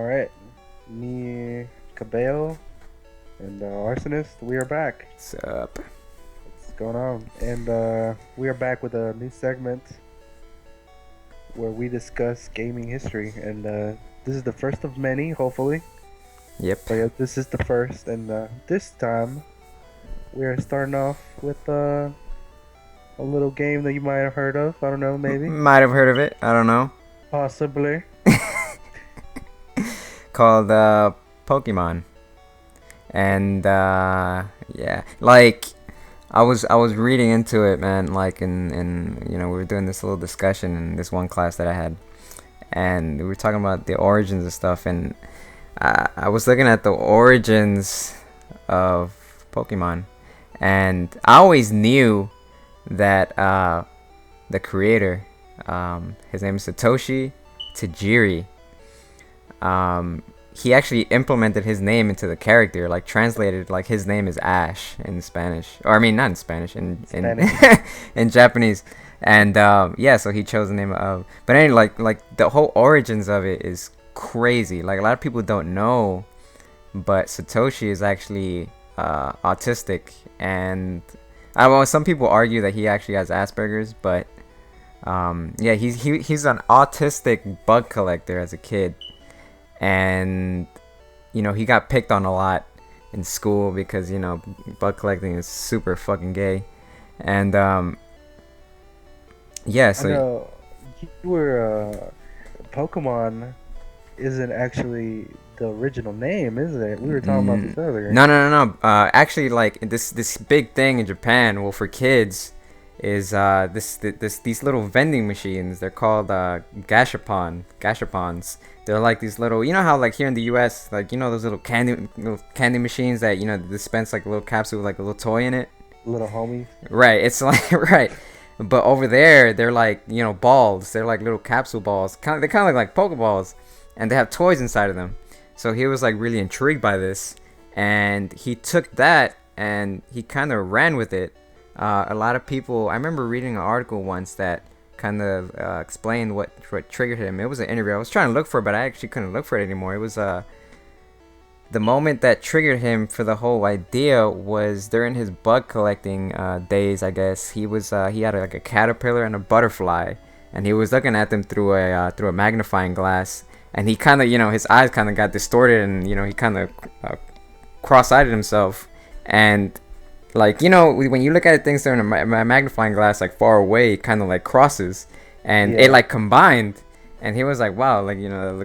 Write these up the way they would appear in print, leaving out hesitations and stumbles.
right, me, Cabello, and Arsonist, we are back. Sup? What's going on? And we are back with a new segment where we discuss gaming history. And this is the first of many, hopefully. Yep. But yeah, this is the first. And this time, we are starting off with a little game that you might have heard of. I don't know, maybe. Might have heard of it. I don't know. Possibly. Called Pokemon. And yeah, like I was reading into it, man. Like we were doing this little discussion in this one class that I had, and we were talking about the origins and stuff. And I was looking at the origins of Pokemon, and I always knew that the creator, his name is Satoshi Tajiri. He actually implemented his name into the character, like translated like his name is Ash in Spanish, or I mean not in Spanish, in Spanish. in Japanese. And yeah, so he chose the name of. But anyway, like the whole origins of it is crazy. Like a lot of people don't know, but Satoshi is actually autistic, and well, some people argue that he actually has Asperger's, but yeah, he's an autistic bug collector as a kid, and he got picked on a lot in school because bug collecting is super fucking gay, and yeah, I so know you were Pokemon isn't actually the original name, is it? We were talking about this earlier. no. Actually, like this big thing in Japan, well, for kids, is these little vending machines. They're called gashapons. They're like these little, how like here in the U.S., like those little candy machines that dispense like a little capsule with like a little toy in it. Little homies. Right. It's like right. But over there, they're like balls. They're like little capsule balls. They kind of look like Pokeballs, and they have toys inside of them. So he was like really intrigued by this, and he took that and he kind of ran with it. A lot of people. I remember reading an article once that kind of explained what triggered him. It was an interview. I was trying to look for it, but I actually couldn't look for it anymore. It was the moment that triggered him for the whole idea was during his bug collecting days. I guess he had like a caterpillar and a butterfly, and he was looking at them through a magnifying glass, and he kind of his eyes kind of got distorted, and he kind of cross-eyed himself, and like when you look at things through a magnifying glass like far away, it kind of like crosses, and it Yeah. like combined, and he was like, wow, like that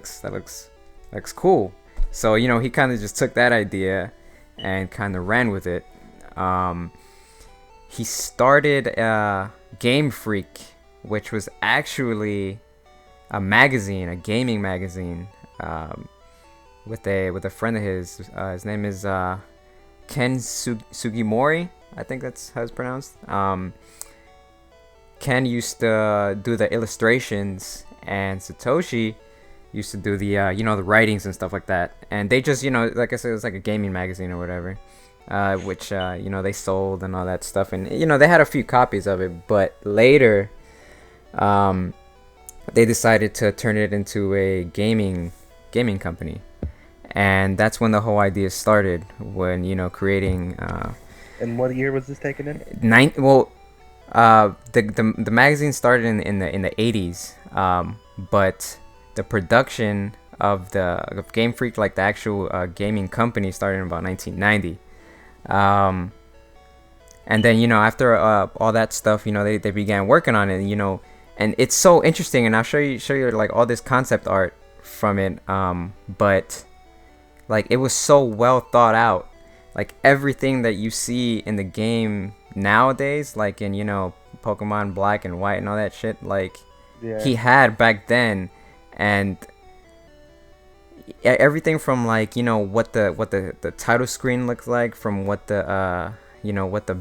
looks cool. So he kind of just took that idea and kind of ran with it. He started Game Freak, which was actually a magazine, a gaming magazine, with a friend of his. His name is Ken Sugimori. I think that's how it's pronounced. Ken used to do the illustrations, and Satoshi used to do the writings and stuff like that. And they just like I said, it was like a gaming magazine or whatever, which they sold and all that stuff. And they had a few copies of it, but later um, they decided to turn it into a gaming company, and that's when the whole idea started. When creating And what year was this taken in? nine. Well, the magazine started in the 80s, but the production of Game Freak, like the actual gaming company, started in about 1990. And then after all that stuff, they began working on it, and it's so interesting. And I'll show you like all this concept art from it. But like it was so well thought out. Like everything that you see in the game nowadays, like in Pokemon Black and White and all that shit, like Yeah. he had back then. And everything from like what the title screen looks like, from what the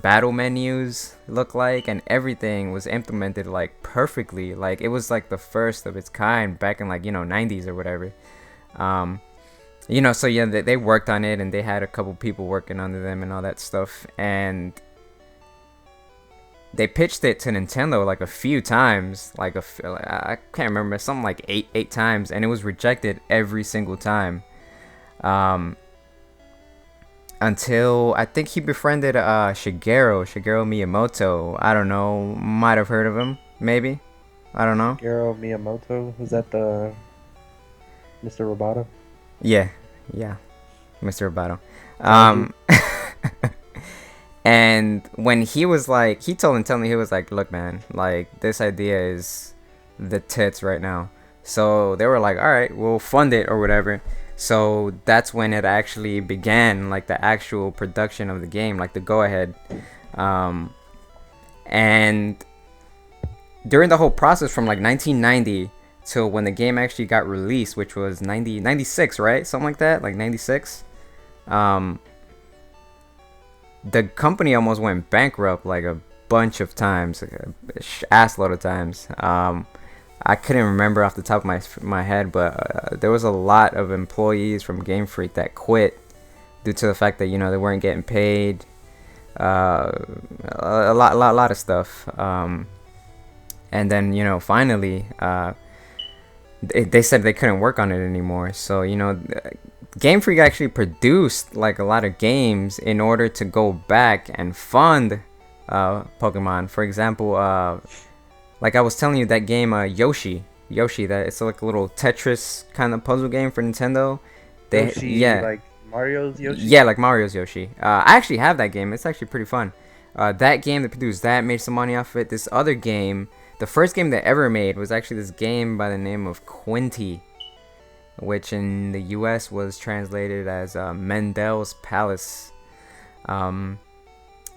battle menus look like, and everything was implemented like perfectly. Like it was like the first of its kind back in like 90s or whatever. So yeah, they worked on it, and they had a couple people working under them and all that stuff. And they pitched it to Nintendo like a few times, I can't remember, something like eight times, and it was rejected every single time. Um, until I think he befriended Shigeru Miyamoto. I don't know, might have heard of him, maybe. I don't know. Shigeru Miyamoto, was that the Mr. Roboto? Yeah, yeah, Mr. Roboto. Kaiju. Um, and when he was like, he told me, he was like, look, man, like this idea is the tits right now. So they were like, all right, we'll fund it or whatever. So that's when it actually began, like the actual production of the game, like the go ahead. Um, and during the whole process from like 1990 till when the game actually got released, which was 96, right? Something like that, like 96. Um, the company almost went bankrupt like a bunch of times, ass load of times. I couldn't remember off the top of my head, but there was a lot of employees from Game Freak that quit due to the fact that they weren't getting paid. A lot of stuff. And then finally, they said they couldn't work on it anymore. So Game Freak actually produced like a lot of games in order to go back and fund Pokemon. For example, like I was telling you, that game Yoshi, that it's like a little Tetris kind of puzzle game for Nintendo. Yoshi, yeah, like Mario's Yoshi. Yeah, like Mario's Yoshi. I actually have that game. It's actually pretty fun. That game, they produced that, made some money off of it. This other game, the first game they ever made was actually this game by the name of Quinty, which in the US was translated as Mendel's Palace.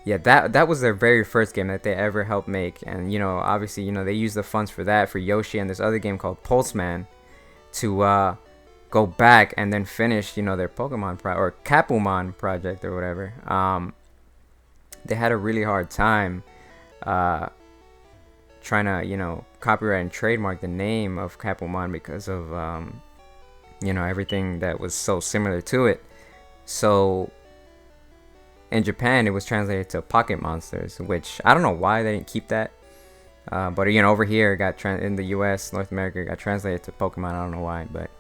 Yeah, that was their very first game that they ever helped make. And, obviously, they used the funds for that, for Yoshi, and this other game called Pulseman to go back and then finish, their Pokemon or Capumon project or whatever. They had a really hard time trying to, copyright and trademark the name of Capumon because of, everything that was so similar to it. So in Japan, it was translated to Pocket Monsters, which I don't know why they didn't keep that. But over here, it got in the U.S., North America, it got translated to Pokemon. I don't know why, but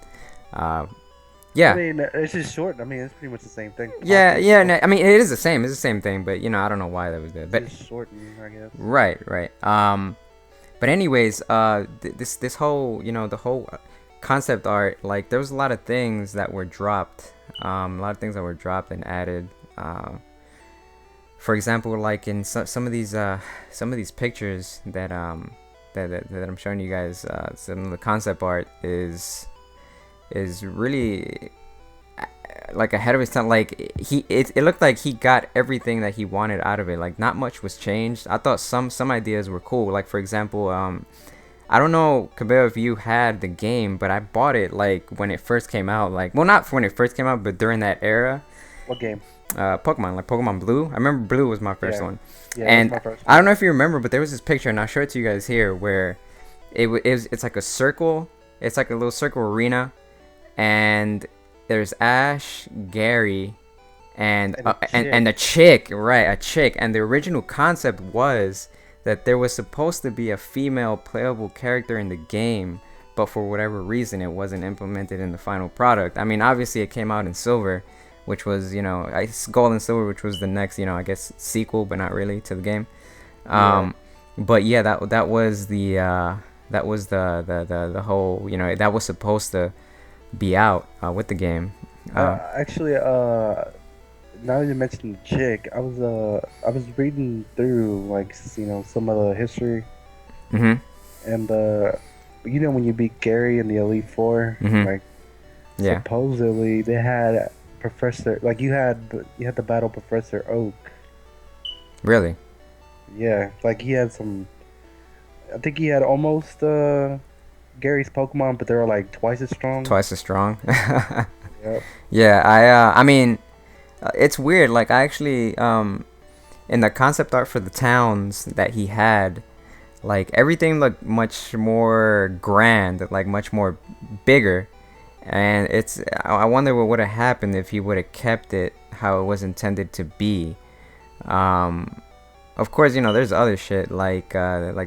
yeah. I mean, it's just short. I mean, it's pretty much the same thing. Yeah, yeah. No, I mean, it is the same. It's the same thing, but I don't know why that was there. But it's shortened, I guess. Right. But anyways, this whole the whole concept art, like there was a lot of things that were dropped. A lot of things that were dropped and added. For example, like in some of these pictures that that I'm showing you guys, some of the concept art is really like ahead of his time. Like it looked like he got everything that he wanted out of it. Like not much was changed. I thought some ideas were cool. Like for example, I don't know, Cabello, if you had the game, but I bought it like when it first came out. Like, well, not when it first came out, but during that era. What game? Pokemon, like Pokemon Blue. I remember Blue was my first one. Yeah, and my first one. I don't know if you remember, but there was this picture, and I'll show it to you guys here, where it's like a circle. It's like a little circle arena, and there's Ash, Gary, and a chick, right? A chick. And the original concept was that there was supposed to be a female playable character in the game, but for whatever reason, it wasn't implemented in the final product. I mean, obviously, it came out in Silver, which was, Gold and Silver, which was the next, I guess, sequel, but not really, to the game. But yeah, that was the whole, that was supposed to be out with the game. Actually, now that you mentioned the chick, I was reading through like some of the history, and when you beat Gary in the Elite Four, like supposedly they had Professor, like you had to battle Professor Oak. Really? Yeah, like he had some. I think he had almost Gary's Pokemon, but they were like twice as strong. Yep. Yeah, I mean, it's weird. Like I actually, in the concept art for the towns that he had, like everything looked much more grand, like much more bigger. And I wonder what would have happened if he would have kept it how it was intended to be. of course, there's other shit like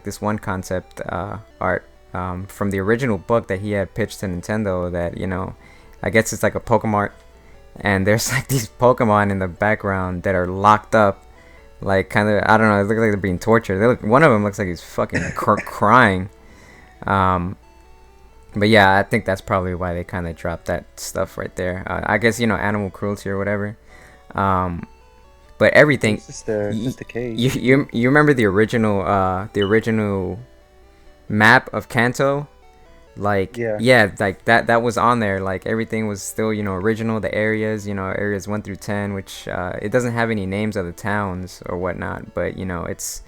this one concept art from the original book that he had pitched to Nintendo. That I guess it's like a Pokemon, and there's like these Pokemon in the background that are locked up, like kind of, I don't know. It looks like they're being tortured. One of them looks like he's fucking crying. But yeah, I think that's probably why they kind of dropped that stuff right there. I guess animal cruelty or whatever. But everything. It's just a cage. You remember the original map of Kanto? Like yeah, like that was on there. Like everything was still original. The areas, areas 1 through 10, which it doesn't have any names of the towns or whatnot, but it's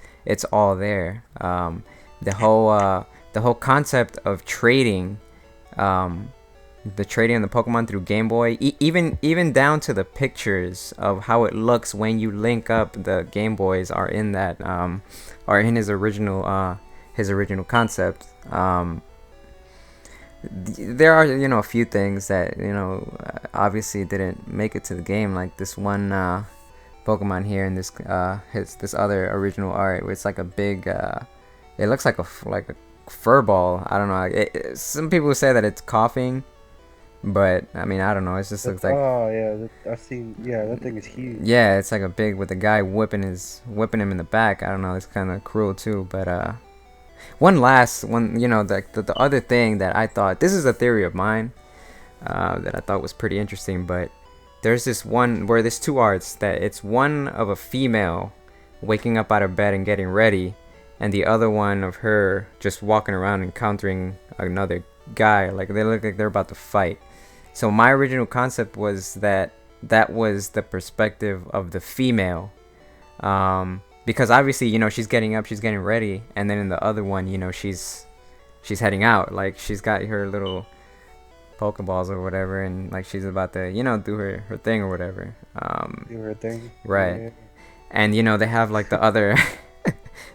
all there. The whole concept of trading, the trading of the Pokemon through Game Boy, even down to the pictures of how it looks when you link up the Game Boys are in that are in his original concept. There are a few things that obviously didn't make it to the game, like this one Pokemon here in this other original art where it's like a big it looks like a fur ball. I don't know. Some people say that it's coughing, but I mean, I don't know. It just looks like. Oh yeah, I've seen. Yeah, that thing is huge. Yeah, it's like a big with a guy whipping him in the back. I don't know. It's kind of cruel too. But one last one. The other thing that I thought, this is a theory of mine, that I thought was pretty interesting. But there's this one where there's two arts that it's one of a female waking up out of bed and getting ready, and the other one of her just walking around encountering another guy. Like they look like they're about to fight. So my original concept was that was the perspective of the female, because obviously she's getting up, she's getting ready, and then in the other one she's heading out. Like she's got her little Pokeballs or whatever, and like she's about to do her thing or whatever. Do her thing. Right. Yeah. And they have like the other.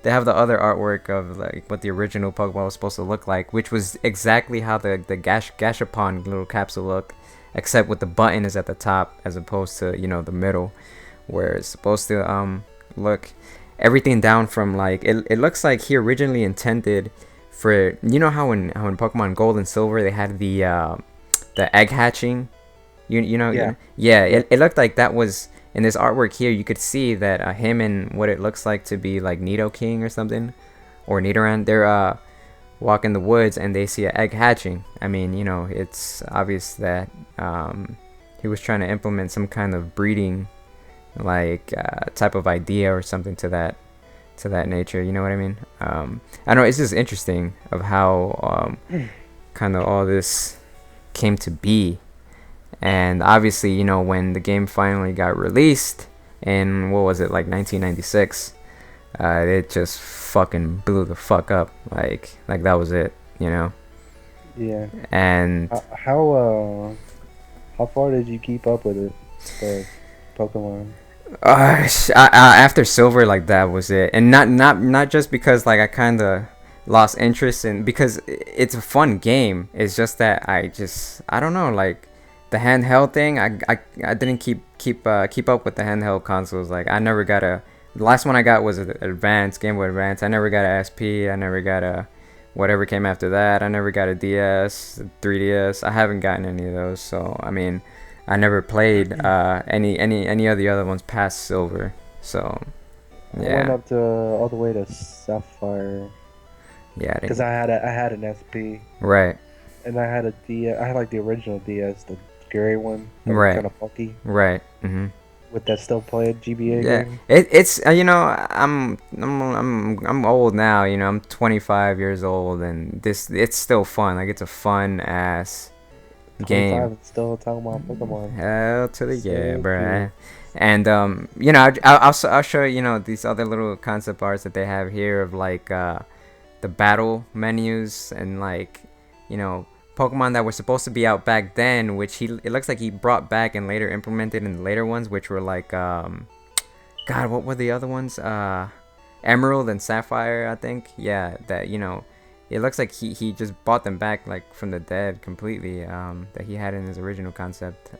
They have the other artwork of like what the original Pokeball was supposed to look like, which was exactly how the Gashapon little capsule looked, except with the button is at the top as opposed to the middle, where it's supposed to look. Everything down from like it looks like he originally intended for how in Pokemon Gold and Silver they had the egg hatching, it looked like that was. In this artwork here, you could see that him and what it looks like to be like Nidoking or something, or Nidoran, they're walking the woods and they see an egg hatching. I mean, it's obvious that he was trying to implement some kind of breeding, like type of idea or something to that nature. You know what I mean? I don't know. It's just interesting of how kind of all this came to be. And obviously, when the game finally got released in, what was it, like 1996, it just fucking blew the fuck up. Like that was it, Yeah. And how far did you keep up with it, the Pokemon? After Silver, like that was it. And not just because like I kind of lost interest in, because it's a fun game. It's just that I don't know, like. The handheld thing, I didn't keep up with the handheld consoles. Like I never got the last one I got was an Advance, Game Boy Advance. I never got a SP. I never got a whatever came after that. I never got a DS, 3DS. I haven't gotten any of those. So I mean, I never played any of the other ones past Silver. So yeah. I went up to all the way to Sapphire. Yeah, because I had an SP. Right. And I had a DS. I had like the original DS, the gray one, right? Kind of funky, right? Mm-hmm. With that still played GBA yeah. game. It's I'm old now. I'm 25 years old, and it's still fun. Like it's a fun ass game. 25 and still talking about Pokemon. Hell to the yeah, bruh. And I'll show you these other little concept arts that they have here of like the battle menus and like Pokemon that were supposed to be out back then, which it looks like he brought back and later implemented in the later ones, which were like God, what were the other ones? Emerald and Sapphire, I think. Yeah, that it looks like he just brought them back like from the dead completely, that he had in his original concept.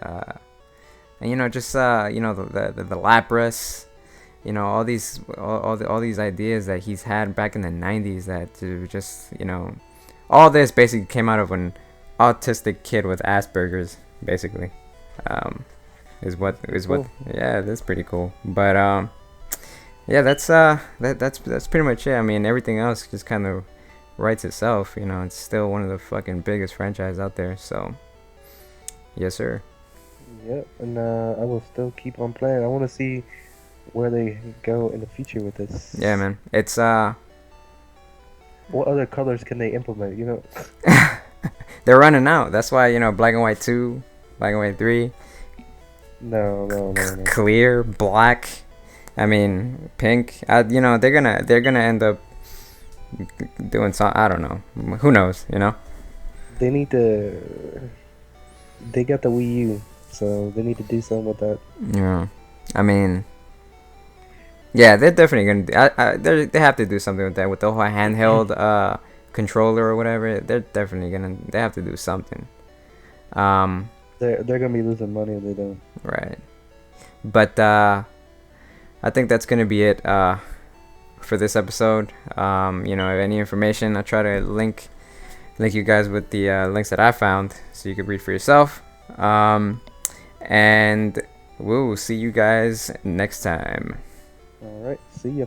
And just the Lapras all these ideas that he's had back in the 90s that just all this basically came out of an autistic kid with Asperger's, basically. um is what Cool. Yeah, that's pretty cool. But yeah, that's pretty much it. I mean, everything else just kind of writes itself. It's still one of the fucking biggest franchises out there. So yes, sir. Yep, and I will still keep on playing. I want to see where they go in the future with Yeah, this. man. It's What other colors can they implement? they're running out. That's why Black and White 2, Black and White 3, No, no, no, no. clear, black. I mean, pink. They're gonna end up doing some. I don't know. Who knows? They need to. They got the Wii U, so they need to do something with that. Yeah. I mean, yeah, they're definitely gonna. They have to do something with that, with the whole handheld controller or whatever. They're definitely gonna. They have to do something. They're gonna be losing money if they don't. Right. But I think that's gonna be it for this episode. Any information, I'll try to link you guys with the links that I found, so you can read for yourself. And we'll see you guys next time. All right, see ya.